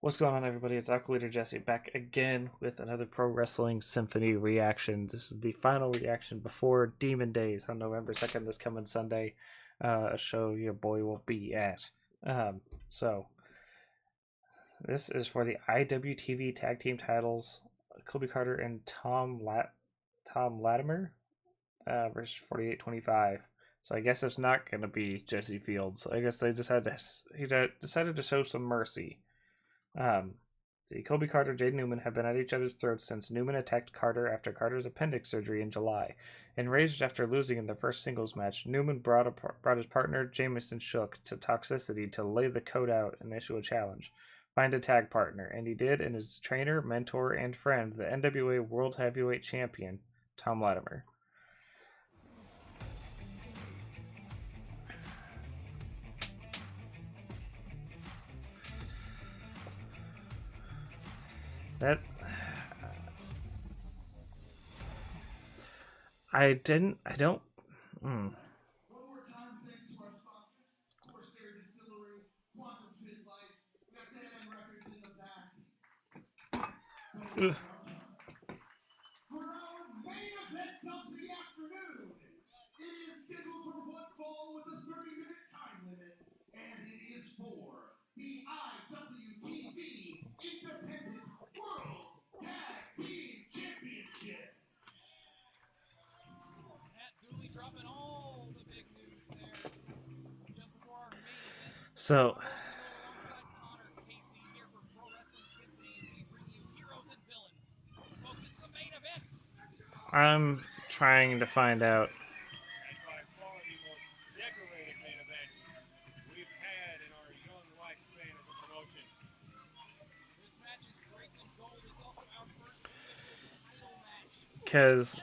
What's going on, everybody? It's AquaLeaderJesse back again with another Pro Wrestling Symphony reaction. This is the final reaction before Demon Days on November 2nd, this coming Sunday. A show your boy will be at. So, this is for the IWTV Tag Team titles. Kobe Carter and Tom Latimer versus 48-25. So I guess it's not going to be Jesse Fields. I guess they decided to show some mercy. Kobe Carter and Jade Newman have been at each other's throats since Newman attacked Carter after Carter's appendix surgery in July. Enraged after losing in their first singles match, Newman brought his partner Jamison Shook to Toxicity to lay the code out and issue a challenge. Find a tag partner, and he did, and his trainer, mentor, and friend, the NWA World Heavyweight Champion, Tom Latimer. I don't. One more time, thanks to our sponsors, Corsair Distillery, Quantum Fit Life. We got Dead End Records in the back. For our main event of the afternoon, it is scheduled for one fall with a 30-minute time limit, and it is for the IWTV Independent World Tag Team Championship. Dropping all the big news there just before our main event. So, Here for Pro Wrestling Symphony, we bring you heroes and villains. Folks, it's the main event. I'm trying to find out. And by far the most decorated main event we've had in our young lifespan as a promotion. This match is breaking gold. It's also our first title match. Because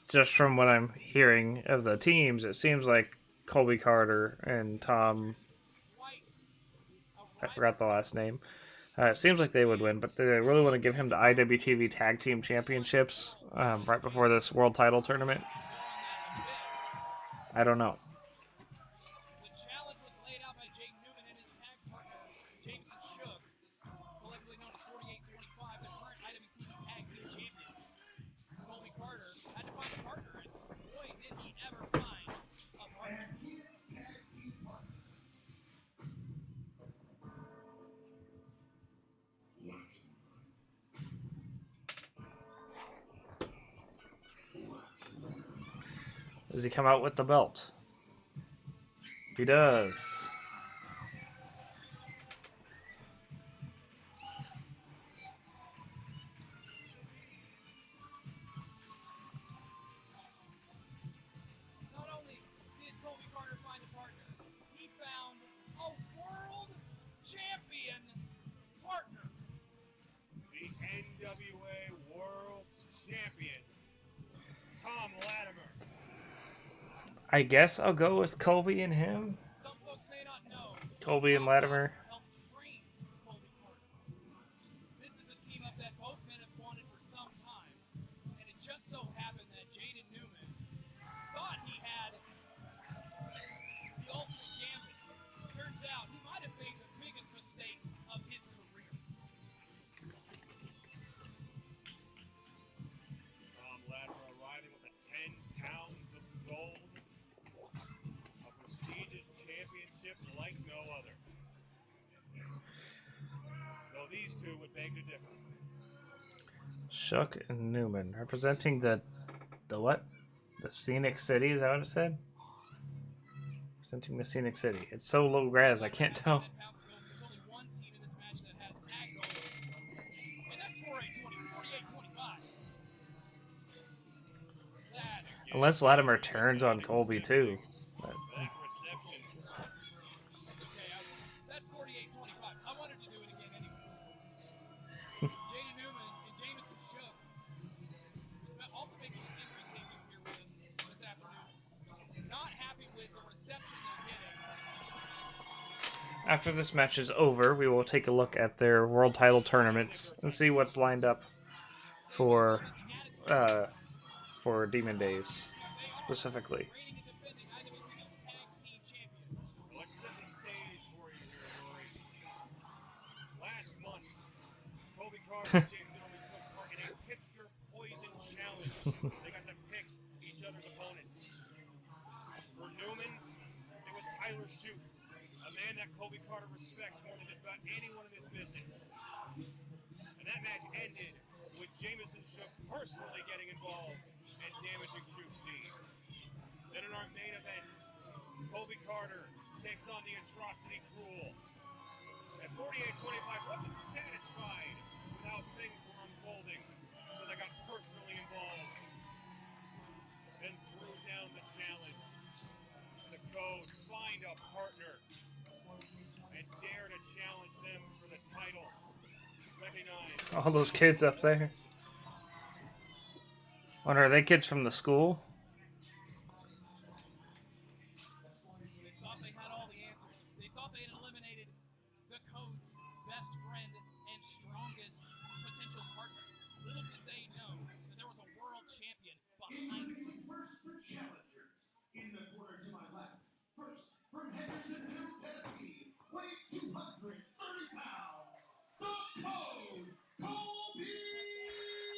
just from what I'm hearing of the teams, it seems like Colby Carter and Tom, I forgot the last name, it seems like they would win, but they really want to give him the IWTV Tag Team Championships right before this World Title Tournament. I don't know. The challenge was laid out by Jade Newman and his tag partner, Jamison Shook, collectively known as 48-25, the current IWTV Tag Team Champions. Colby Carter had to find a partner, and boy, did he ever find a partner. And his tag team partner. Does he come out with the belt? He does. Not only did Colby Carter find a partner, he found a world champion partner. The NWA World Champion, Tom Latimer. I guess I'll go with Colby and him. Some folks may not know. Colby and Latimer. Helped train Colby Carter. This is a team up that both men have wanted for some time, and it just so happened that Jaden Newman thought he had the ultimate gambit. Turns out he might have made the biggest mistake of his career. Tom Latimer arriving with the 10 pounds of gold. A prestigious championship like no other. Though these two would beg to differ. Shook and Newman representing the what? The Scenic City, is that what it said? Representing the Scenic City. It's so low res, I can't tell. There's only one team in this match that has tag gold, and that's 48-25. Unless Latimer turns on Colby too. But Back reception. Okay, that's 48-25. I wanted to do it again anyway. Jaden Newman and Jamison Shook also making his entry debut here with us this afternoon. Not happy with the reception they're getting. after this match is over, we will take a look at their world title tournaments and see what's lined up for Demon Days specifically. Let's set the stage for you here, Corey. Carter and Jaden Newman took part in a Pick Your Poison challenge. They got to pick each other's opponents. For Newman, it was Tyler Shute, a man that Colby Carter respects more than just about anyone in this business. And that match ended with Jamison Shook personally getting involved and damaging Shute's knee. Then in our main event, Colby Carter takes on the Atrocity Cruel. At 48-25, wasn't satisfied with how things were unfolding, so they got personally involved and threw down the challenge. The code, find a partner, and dare to challenge them for the titles. Recognize All those kids up there. Wonder, are they kids from the school? They thought they had all the answers. They thought they had eliminated the code's best friend and strongest potential partner. Little did they know that there was a world champion behind them. Introducing first the challengers. In the corner to my left. First, from Hendersonville, Tennessee, weighing 230 pounds, the Code, Colby!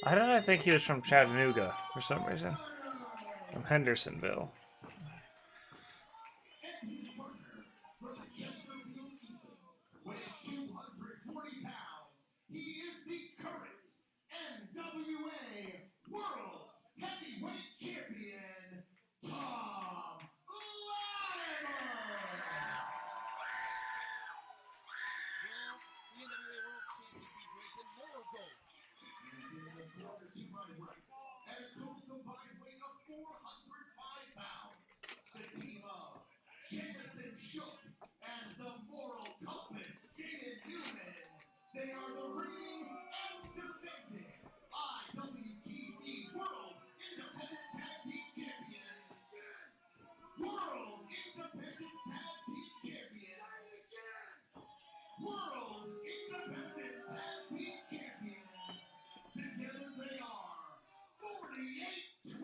Why did I think he was from Chattanooga for some reason? From Hendersonville. And his partner, from Chesterfield, England, weighing 240 pounds, he is the current NWA World Heavyweight Champion, Tom Latimer! Will the NWA World Champion be draped in more gold? In the corner to my right, at a total combined weight of 405 pounds, the team of Jamison Shook and the Moral Compass, Jaden Newman. They are the reigning and defending IWTV World Independent Tag Team Champions. World Independent Tag Team Champions. World Independent Tag Team Champions. Together they are 48-25.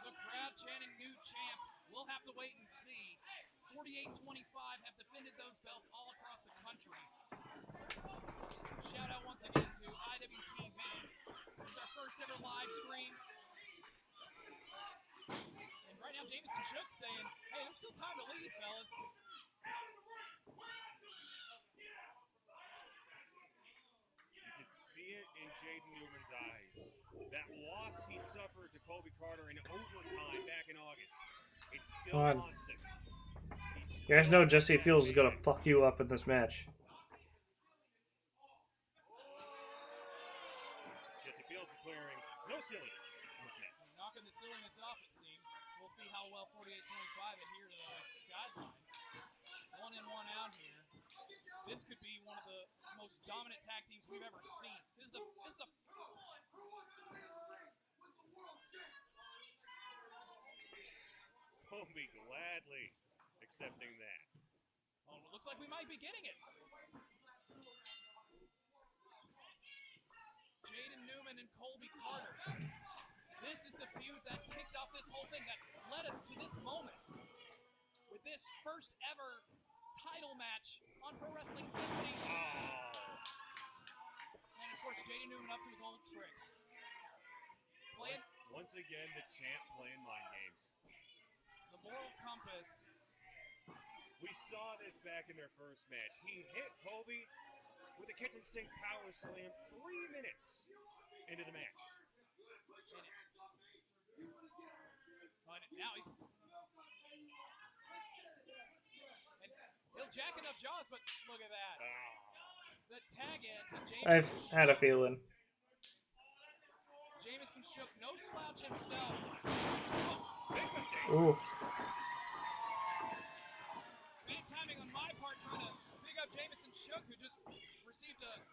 The crowd chanting new champ. We'll have to wait and see. 48-25 have defended those belts all across the country. Shout out once again to IWTV. This is our first ever live stream. And right now Jamison Shook saying, hey, there's still time to leave, fellas. You can see it in Jaden Newman's eyes. That loss he suffered to Colby Carter in overtime back in August. It still Come on. haunts him. You guys know Jesse Fields is gonna fuck you up in this match. Jesse Fields declaring no silliness in this match. Knocking the silliness off, it seems. We'll see how well 48-25 adhere to those guidelines. 1 in, 1 out here. This could be one of the most dominant tag teams we've ever seen. This is the Colby gladly accepting that. Oh, it looks like we might be getting it. Jaden Newman and Colby Carter. This is the feud that kicked off this whole thing, that led us to this moment. With this first ever title match on Pro Wrestling Symphony. And of course, Jaden Newman up to his old tricks. Once again, the champ playing mind games. The Moral Compass. We saw this back in their first match. He hit Colby with a kitchen sink power slam 3 minutes into the match. And now he's... And he'll jack enough jaws, but look at that. The tag in to Jameson. I've had a feeling. Jamison Shook, no slouch himself. Big mistake. Ooh. Great timing on my part trying to big up Jamison Shook, who just received a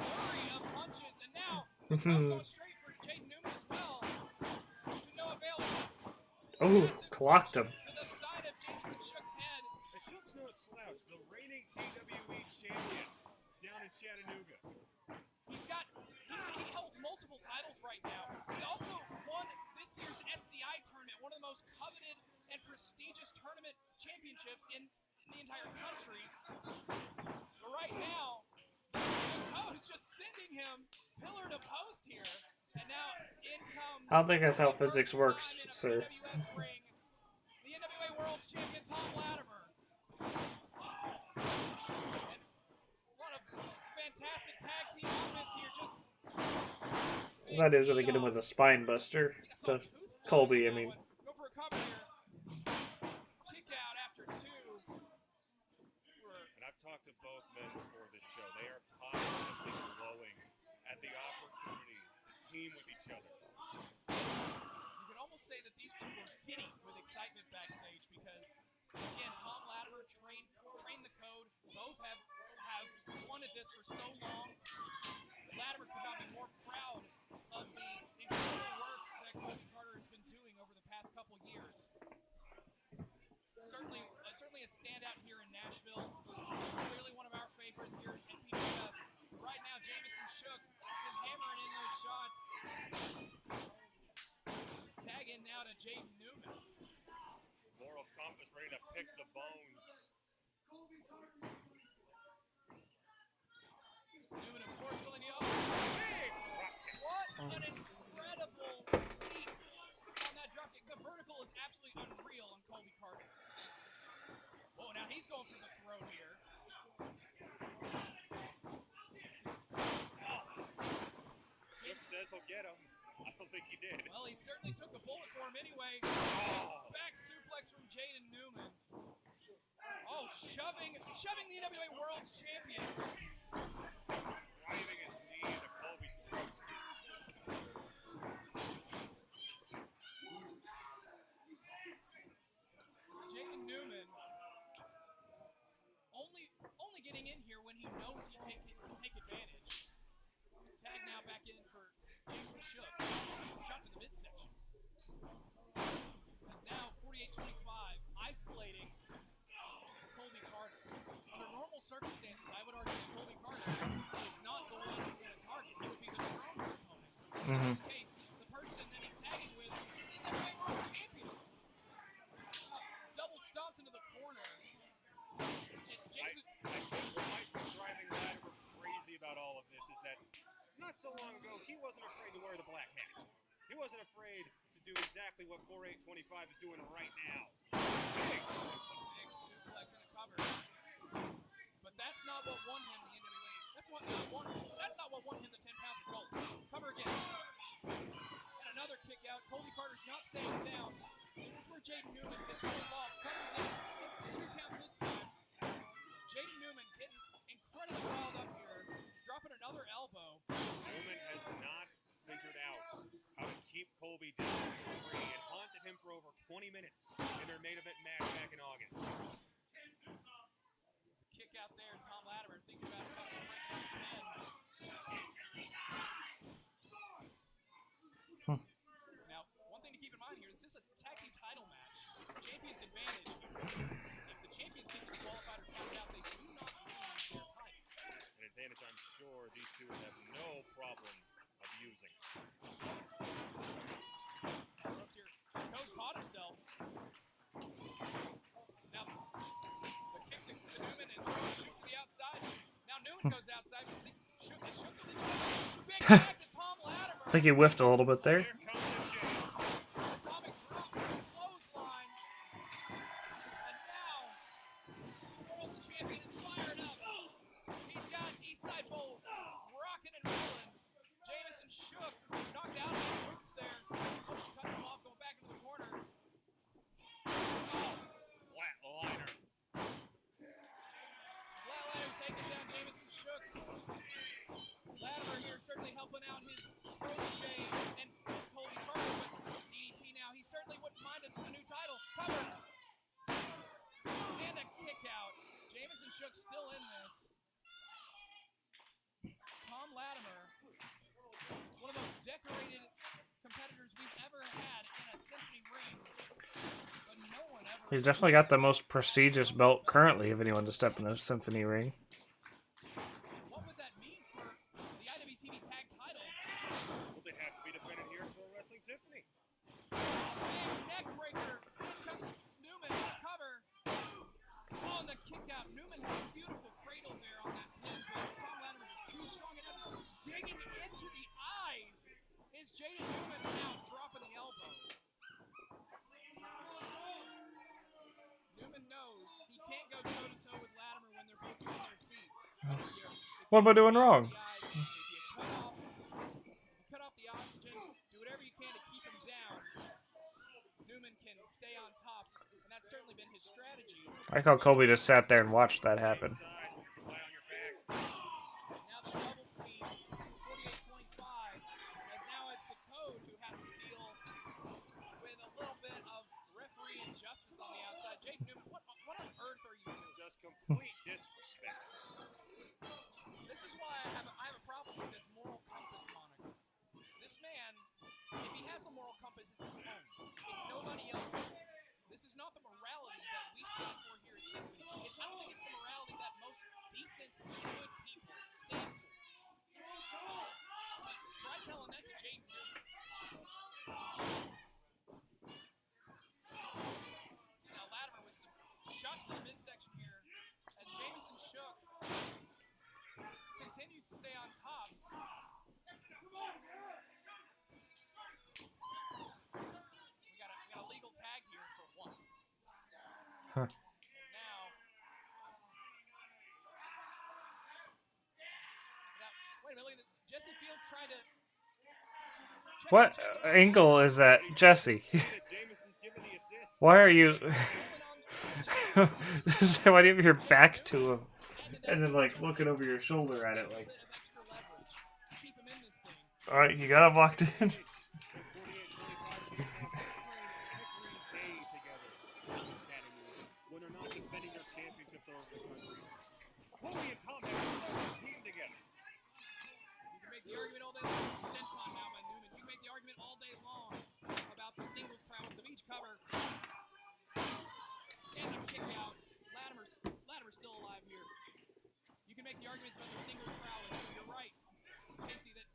flurry of punches, and now going straight for Jaden Newman as well. To no avail. Ooh, clocked him. To the side of Jamison Shook's head. And Shook's no slouch, the reigning TWE champion down in Chattanooga. He holds multiple titles right now. prestigious tournament championships in the entire country. But right now, the coach is just sending him pillar to post here. And now in comes I don't think that's how physics works, in a sir. PWS ring, the NWA World Champion Tom Latimer. And a lot of fantastic tag team offense here. Just That is going to get him with a spine buster. To Colby, I mean. Go for a cover here. Kick out after two. And I've talked to both men before this show. They are positively glowing at the opportunity to team with each other. You can almost say that these two were giddy with excitement backstage because, again, Tom Latimer trained the code. Both have wanted this for so long. Latimer could not be more proud of the incredible work that Colby Carter has been doing over the past couple years. Certainly a standout here in Nashville. Clearly one of our favorites here at PWS. Right now, Jamison Shook is hammering in those shots. Tag in now to Jaden Newman. Moral compass ready to pick the bones. Newman, of course, willing to go. What an incredible leap on that dropkick. The vertical is absolutely unreal on Colby Carter. Whoa, now he's going for the throw here. Shook says he'll get him. I don't think he did. Well, he certainly took the bullet for him anyway. Back suplex from Jaden Newman. Oh, shoving the NWA World Champion. Driving his knee into Colby's throat. Jaden Newman only getting in here when he knows he can take advantage. Tag now back in for Jameson Shook. Shot to the midsection. As now 48-25, isolating Colby Carter. Under normal circumstances, I would argue that Colby Carter is not the one who's going to target. He would be the stronger opponent. In this case, the person that he's tagging with is the NWA World Champion. Double stomps into the corner. And Jason, I think what might be driving Latimer crazy about all of this is that not so long ago, he wasn't afraid to wear the black hat. He wasn't afraid to do exactly what 4825 is doing right now. Big suplex and a cover. But that's not what won him the NWA. That's not what won him the 10 pounds of gold. Cover again. And another kick out. Colby Carter's not staying down. This is where Jaden Newman gets pulled off. Covers in. 2 count this time. Jaden Newman getting incredibly riled up here. Dropping another elbow. Newman has not figured out how to keep Colby down for free and haunted him for over 20 minutes in their main event match back in August. Kick out there, Tom Latimer thinking about breaking the 10. Now, one thing to keep in mind here, this is a tag team title match. Champion's advantage. If the champions get disqualified or counted out, they do not lose their titles. An advantage I'm sure these two would have no problem abusing. Ropes here. Code caught himself. Now, the kick to Newman and shoot to the outside. Now Newman goes outside. Shook to the big back to Tom Latimer. I think he whiffed a little bit there. Here comes the jam. Atomic drop, clothesline. And now, the world's champion is fired up. He's got Eastside Bowl rocking and rolling. Jamison Shook knocked out of his boots there. Cut him off, going back into the corner. Flatliner. Flatliner taking down Jamison Shook. Latimer here certainly helping out his protege and Colby Carter with DDT now. He certainly wouldn't mind a new title. Cover. And a kick out. Jamison Shook still in this. Tom Latimer, one of the most decorated competitors we've ever had in a Symphony ring. But no one ever... He's definitely got the most prestigious belt currently of anyone to step in a Symphony ring. What would that mean for the IWTV tag titles? Well, they have to be defended here for Wrestling Symphony. Big neck breaker. Here comes on the kick out. Newman had a beautiful cradle there on that pin, but Tom Latimer is too strong enough. Digging into the eyes is Jaden Newman now dropping the elbow. Newman knows he can't go toe-to-toe with Latimer when they're both on their feet. What am I doing wrong? If you cut off the oxygen, do whatever you can to keep him down. Newman can stay on top, and that's certainly been his strategy. I like how Colby just sat there and watched that happen. Now the double team, 48-25, as now it's the Code who has to deal with a little bit of referee injustice on the outside. Jake Newman, what on earth are you doing? Just complete disrespect. This is why I have a problem with this moral compass moniker. This man, if he has a moral compass, it's his own. It's nobody else's. This is not the morality that we stand for here at Symphony. I don't think it's the morality that most decent, good people stand for. Try telling that to Jaden Newman. Now Latimer with some shots to the midsection here as Jamison Shook continues to stay on top. We got a legal tag here for once. Huh. Now, wait a minute, look at this. Jesse Fields trying to. What angle is that, Jesse? Jamison's given the assist. Why are you? Why do you have your back to him and then like looking over your shoulder at it like? All right, you got him locked in. When they're not defending their championships all over the country. Colby and Tom have a team together. You can make the argument all day long. Senton now by Newman. You can make the argument all day long about the singles prowess of each cover. And the kick out. Latimer's still alive here. You can make the arguments about the singles prowess. You're right, Casey, that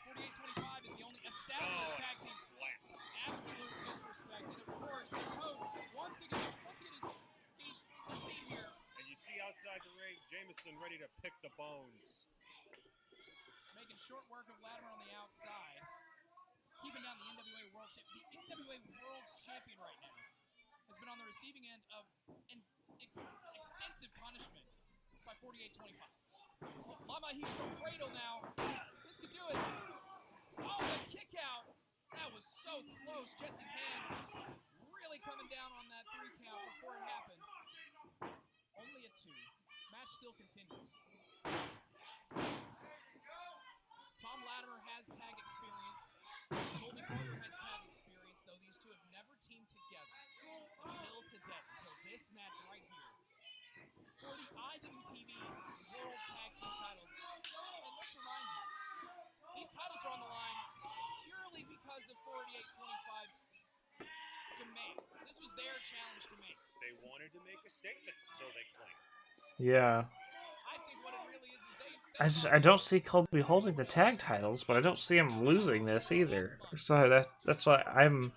48-25 is the only established tag team. Absolute disrespect. And of course, the Code wants to get his seat here. And you see outside the ring, Jamison ready to pick the bones. Making short work of Latimer on the outside. Keeping down the NWA World Champion. The NWA World Champion right now has been on the receiving end of an extensive punishment by 48-25. Lama, he's from cradle now. This could do it. Oh, the kick out. That was so close. Jesse's hand really coming down on that 3 count before it happened. Only a 2. Match still continues. Tom Latimer has tag experience. Colby Porter has tag experience, though these two have never teamed together until today, until this match right here. For the IWTV World Tag Team titles. And let's remind you, these titles are on the line purely because of 48-25's demand. This was their challenge to make. They wanted to make a statement, so they claim. Yeah. I think what it really is I don't see Colby holding the tag titles, but I don't see him losing this either. So that's why I'm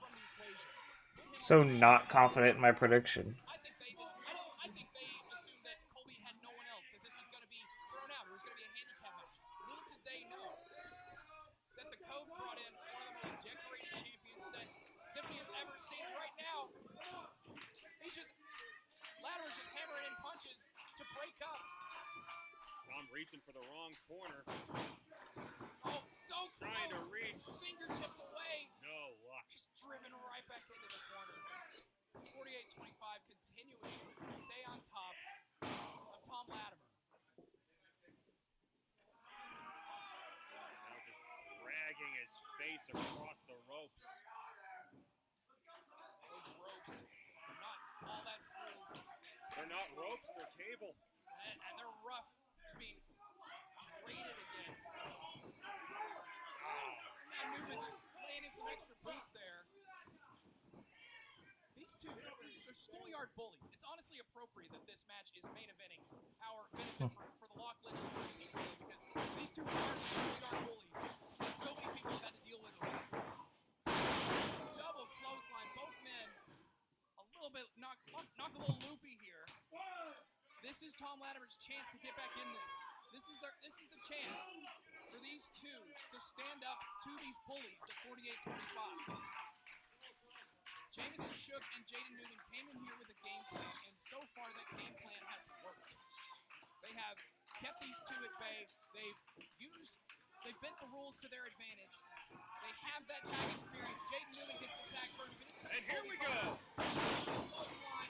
so not confident in my prediction. I think they assumed that Colby had no one else, that this was going to be thrown out, or it was going to be a handicap match. Little did they know that the Code brought in one of the most decorated champions that Symphony has ever seen right now. Latimer's just hammering in punches to break up. Tom reaching for the wrong corner. Oh, so Trying close. to reach. Fingertips away. No luck. Just driven right back into the corner. 48-25 continuing to stay on top of Tom Latimer. Now just dragging his face across the ropes. Those ropes are not all that smooth. They're not ropes, they're cable. And they're rough. Just being grated against. Now Newman laying in some extra boots there. These two, they're schoolyard bullies. It's honestly appropriate that this match is main eventing our benefit for the Lockland because these two are schoolyard bullies that so many people have had to deal with over the years. Double clothesline, both men a little bit knocked a little loopy here. This is Tom Latimer's chance to get back in this. This is the chance for these two to stand up to these bullies at 48-25. Jamison Shook and Jaden Newman came in here with a game plan, and so far that game plan has worked. They have kept these two at bay. They've bent the rules to their advantage. They have that tag experience. Jaden Newman gets the tag first, but And here we go. Clothesline.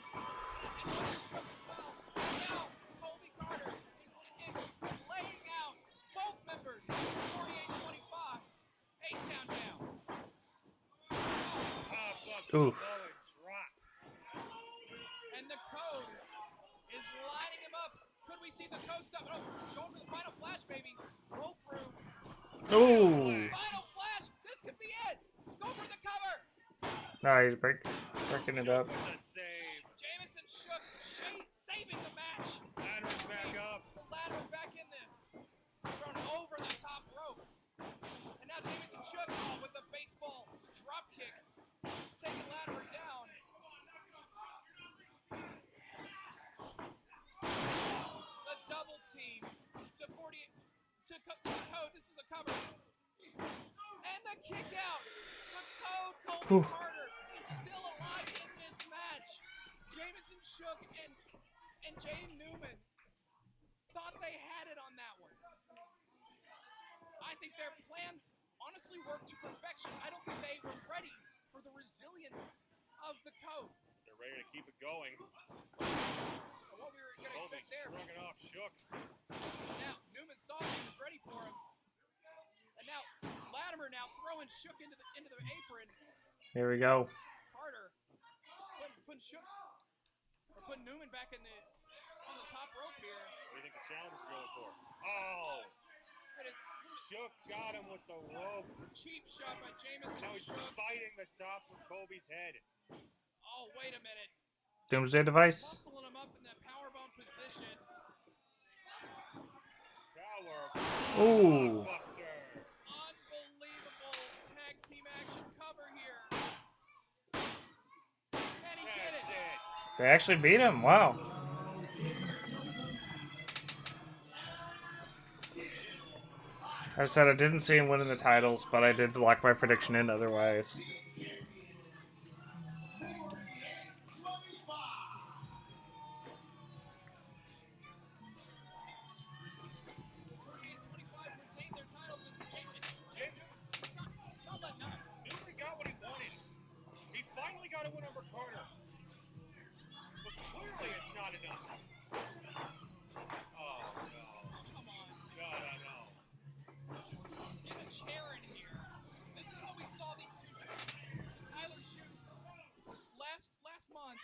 And Shook as well. Now, Colby Carter is laying out both members. 48-25. A-Town down. Oof. Drop. And the Code is lining him up. Could we see the Code stop? Oh, going for the final flash, baby. Roll through. Ooh. Final flash. This could be it. Go for the cover. No, he's breaking it up. With the save. Jamison Shook saving the match. Latimer's back up. Latimer back in this. Thrown over the top rope. And now Jamison Shook with the baseball drop kick. Taking Latimer down. The double team to 48 to Code. This is a cover. And the kick out. The Code, Colby Carter, is still alive in this match. Jamison Shook and Jaden Newman thought they had it on that one. I think their plan honestly worked to perfection. I don't think they were ready for the resilience of the Code. They're ready to keep it going. What we were going to Colby expect there. shrugging off Shook. Now, Newman saw he was ready for him. And now, Latimer now throwing Shook into the apron. Here we go. Carter putting Shook, or putting Newman back on the top rope here. What do you think the challenge is going for? Oh! It is Shook got him with the rope. cheap shot by Jamison Now he's Shook. fighting the top of Colby's head. Oh, wait a minute. Doomsday device. Muscling him up in that powerbomb position. Power. Ooh. Buster. Unbelievable tag team action cover here. And he did That's it. it. They actually beat him. Wow. I said I didn't see him winning the titles, but I did lock my prediction in otherwise. Newman got what he wanted. He finally got a win over Carter. But clearly it's not enough. Oh, no. Come on. God, I know. Get a chair in here. This is what we saw these two do. Tyler Shoot last month.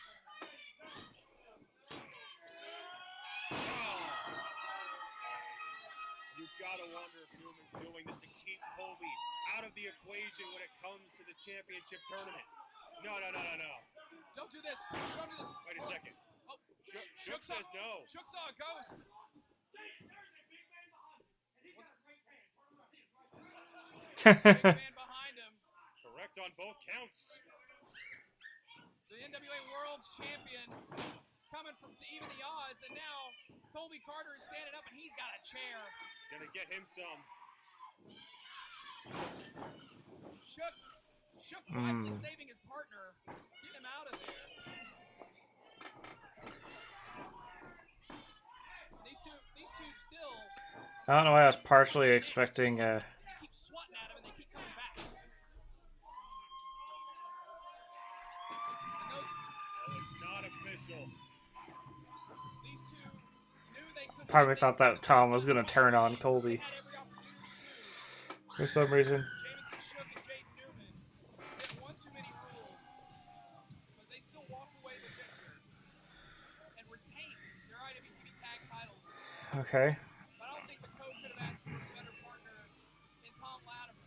You've got to wonder if Newman's doing this to keep Colby out of the equation when it comes to the championship tournament. No. Don't do this. Don't do this. Wait a second. Oh, Shook says no. Shook saw a ghost. Big man behind him. Correct on both counts. The NWA World Champion coming to even the odds, and now Colby Carter is standing up, and he's got a chair. Gonna get him some. Shook wisely saving his partner, getting him out of there. These two still. I don't know why I was partially expecting They keep swatting at him, and they keep coming back. And Oh, it's not official. these two knew they could. probably thought that Tom was gonna turn on Colby Had every opportunity to. for some reason. Jamison Shook and Jaden Newman did one too many rules, but they still walk away with victory and retain their IWTV tag titles. Okay. But I don't think the Code could have asked for a better partner in Tom Latimer.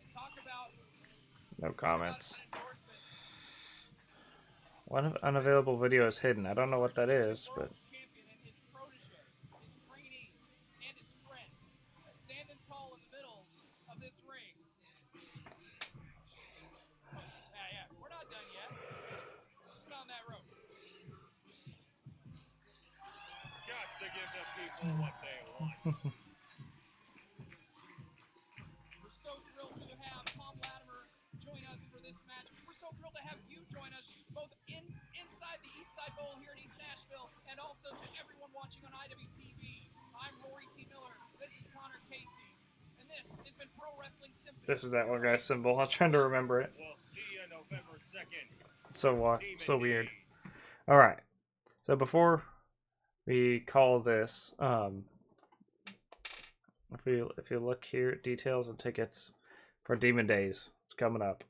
And talk about No comments. an endorsement. One unavailable video is hidden. I don't know what that is, but World champion and his protege, his trainee, and his friend, standing tall in the middle of this ring. Yeah, we're not done yet. Get on that rope. people what they want. We're so thrilled to have Tom Latimer join us for this match. We're so thrilled to have you join us both inside the East Side Bowl here in East Nashville and also to everyone watching on IWTV. I'm Rory T. Miller. This is Connor Casey. And this has been Pro Wrestling Symphony. This is that one guy's symbol. I'm trying to remember it. We'll see you November 2nd. So weird. All right. So before we call this, if you look here at details and tickets for Demon Days, it's coming up.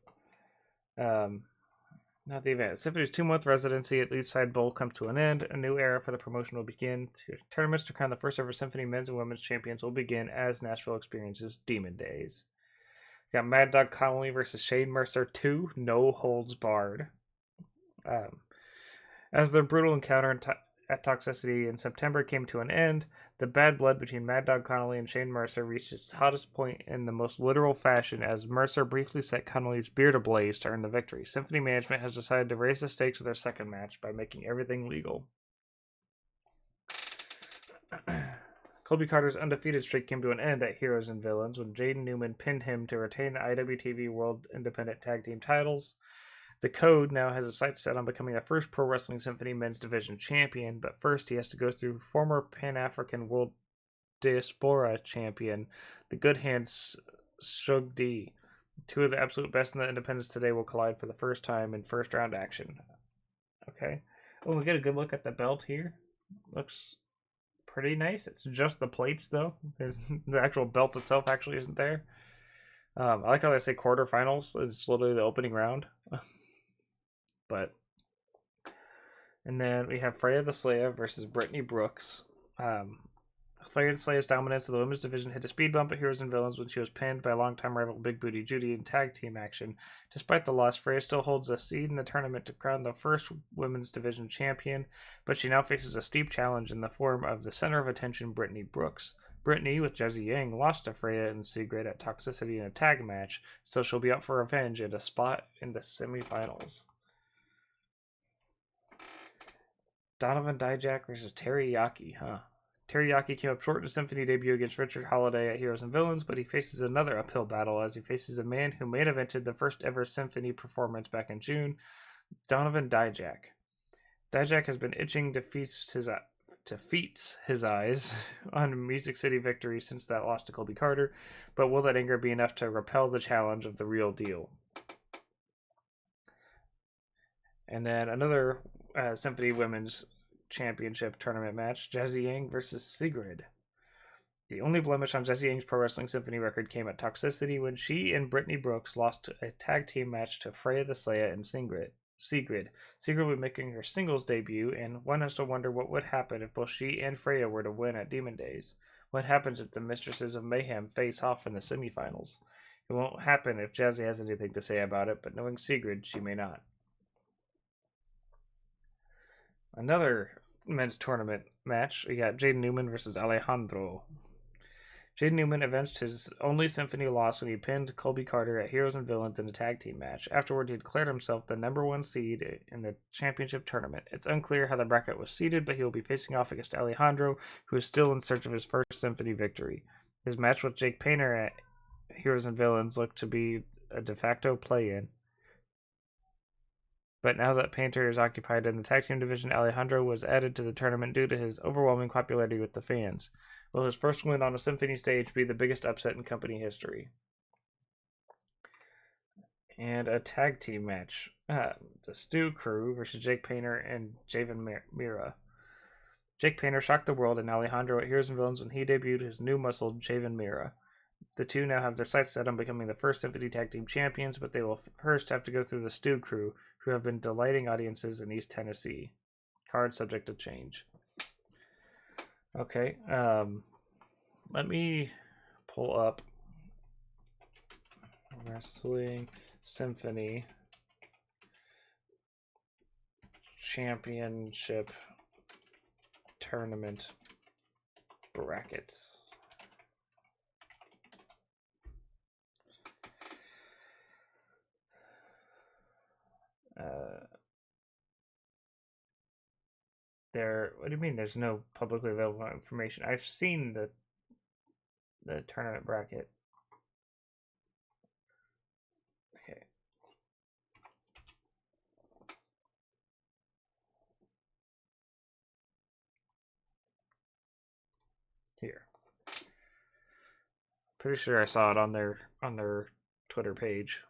Not the event. Symphony's 2-month residency at East Side Bowl comes to an end. A new era for the promotion will begin. Tournaments to crown the first ever Symphony men's and women's champions will begin as Nashville experiences Demon Days. We got Mad Dog Connolly versus Shane Mercer 2, no holds barred. As their brutal encounter at Toxicity in September came to an end, the bad blood between Mad Dog Connolly and Shane Mercer reached its hottest point in the most literal fashion as Mercer briefly set Connolly's beard ablaze to earn the victory. Symphony management has decided to raise the stakes of their second match by making everything legal. Colby Carter's undefeated streak came to an end at Heroes and Villains when Jaden Newman pinned him to retain the IWTV World Independent Tag Team titles. The Code now has a sight set on becoming the first Pro Wrestling Symphony Men's Division champion, but first he has to go through former Pan-African World Diaspora champion, the Good Hands Shug D. Two of the absolute best in the independents today will collide for the first time in first round action. Okay. Oh, we get a good look at the belt here. Looks pretty nice. It's just the plates, though. The actual belt itself actually isn't there. I like how they say quarterfinals. It's literally the opening round. But, and then we have Freya the Slayer versus Brittany Brooks. Freya the Slayer's dominance of the women's division hit a speed bump at Heroes and Villains when she was pinned by longtime rival Big Booty Judy in tag team action. Despite the loss, Freya still holds a seed in the tournament to crown the first women's division champion, but she now faces a steep challenge in the form of the center of attention Brittany Brooks. Brittany, with Jesse Yang, lost to Freya and Sigrid at Toxicity in a tag match, so she'll be up for revenge and a spot in the semifinals. Donovan Dijak versus Teriyaki, Teriyaki came up short in a Symphony debut against Richard Holiday at Heroes and Villains, but he faces another uphill battle as he faces a man who main evented the first ever Symphony performance back in June, Donovan Dijak. Dijak has been itching to feast his eyes on Music City victory since that loss to Colby Carter, but will that anger be enough to repel the challenge of the real deal? And then another Symphony Women's Championship tournament match, Jesse Yang versus Sigrid. The only blemish on Jesse Yang's Pro Wrestling Symphony record came at Toxicity when she and Brittany Brooks lost a tag team match to Freya the Slayer and Sigrid. Sigrid will be making her singles debut, and one has to wonder what would happen if both she and Freya were to win at Demon Days. What happens if the Mistresses of Mayhem face off in the semifinals? It won't happen if Jazzy has anything to say about it, but knowing Sigrid, she may not. Another men's tournament match, we got Jaden Newman versus Alejandro. Jaden Newman avenged his only Symphony loss when he pinned Colby Carter at Heroes and Villains in a tag team match. Afterward, he declared himself the #1 seed in the championship tournament. It's unclear how the bracket was seeded, but he will be facing off against Alejandro, who is still in search of his first Symphony victory. His match with Jake Painter at Heroes and Villains looked to be a de facto play-in. But now that Painter is occupied in the tag team division, Alejandro was added to the tournament due to his overwhelming popularity with the fans. Will his first win on a Symphony stage be the biggest upset in company history? And a tag team match. The Stu Crew versus Jake Painter and Javen Mira. Jake Painter shocked the world and Alejandro at Heroes and Villains when he debuted his new muscle, Javen Mira. The two now have their sights set on becoming the first Symphony Tag Team Champions, but they will first have to go through the Stu Crew, who have been delighting audiences in East Tennessee. Card subject to change. Okay, let me pull up Wrestling Symphony Championship Tournament brackets. What do you mean? There's no publicly available information? I've seen the tournament bracket. Okay. Here. Pretty sure I saw it on their Twitter page.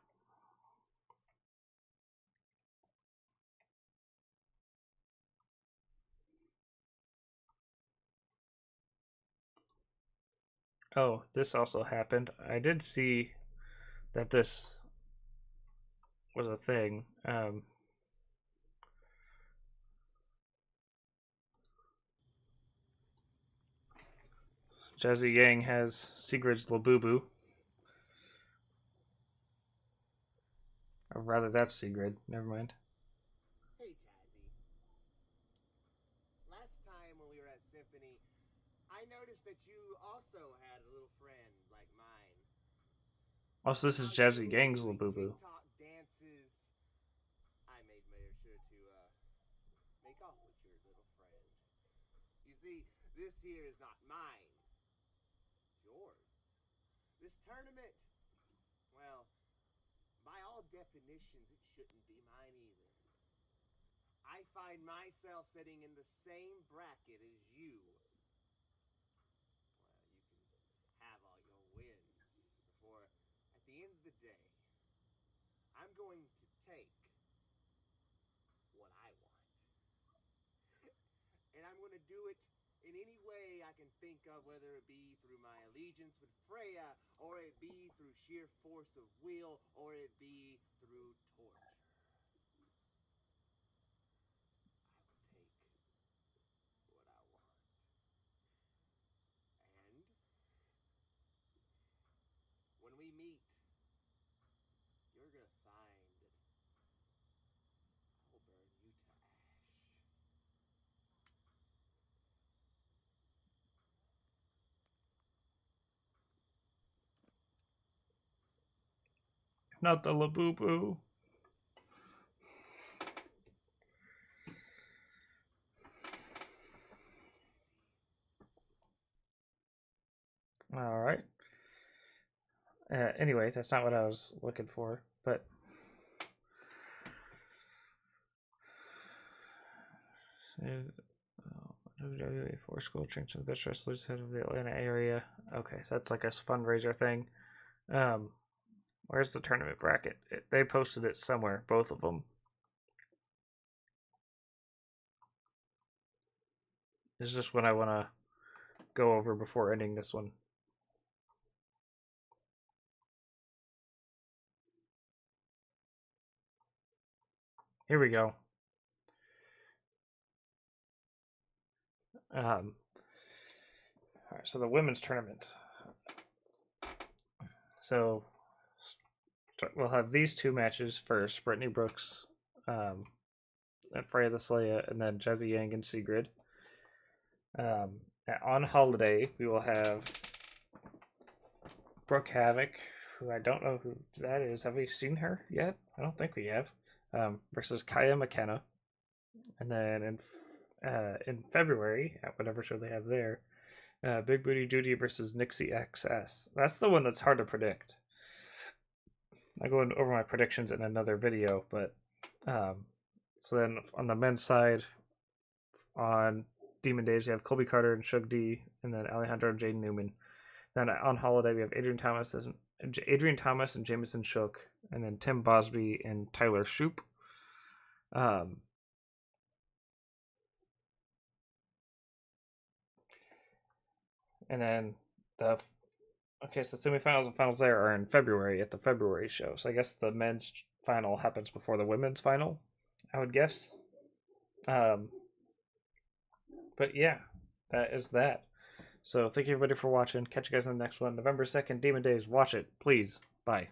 Oh, this also happened. I did see that this was a thing. Jazzy Yang has Sigrid's Labubu. Or rather, that's Sigrid. Never mind. Hey, Jazzy. Last time when we were at Symphony, I noticed that you also had a little friend like mine. Also, this is Jazzy Yang's Labubu. TikTok dances. I made sure to make off with your little friend. You see, this here is not mine. It's yours. This tournament, well, by all definitions, it shouldn't be mine either. I find myself sitting in the same bracket as you. Well, you can have all your wins. Before, at the end of the day, I'm going to take what I want. And I'm going to do it in any way I can think of, whether it be through my allegiance with Freya, or it be through sheer force of will, or it be through torture. When we meet, you're gonna find that I'll burn you to ash. Not the Labubu. All right. Anyway, that's not what I was looking for, but WWE for school change to the best wrestlers head of the Atlanta area. Okay, so that's like a fundraiser thing. Where's the tournament bracket? They posted it somewhere, both of them. This is just what I want to go over before ending this one. Here we go. All right, so the women's tournament. So we'll have these two matches first: Brittany Brooks, and Freya the Slaya, and then Jazzy Yang and Sigrid. On Holiday, we will have Brooke Havoc, who I don't know who that is. Have we seen her yet? I don't think we have. Versus Kaya McKenna, and then in February, at whatever show they have there, Big Booty Judy versus Nixie XS. That's the one that's hard to predict. I'll go over my predictions in another video, but so then on the men's side, on Demon Days, we have Colby Carter and Shug D, and then Alejandro and Jaden Newman. Then on Holiday, we have Adrian Thomas and Jameson Shook, and then Tim Bosby and Tyler Shoop. And then so semifinals and finals there are in February at the February show. So I guess the men's final happens before the women's final, I would guess. But yeah, that is that. So thank you everybody for watching. Catch you guys in the next one. November 2nd, Demon Days. Watch it, please. Bye.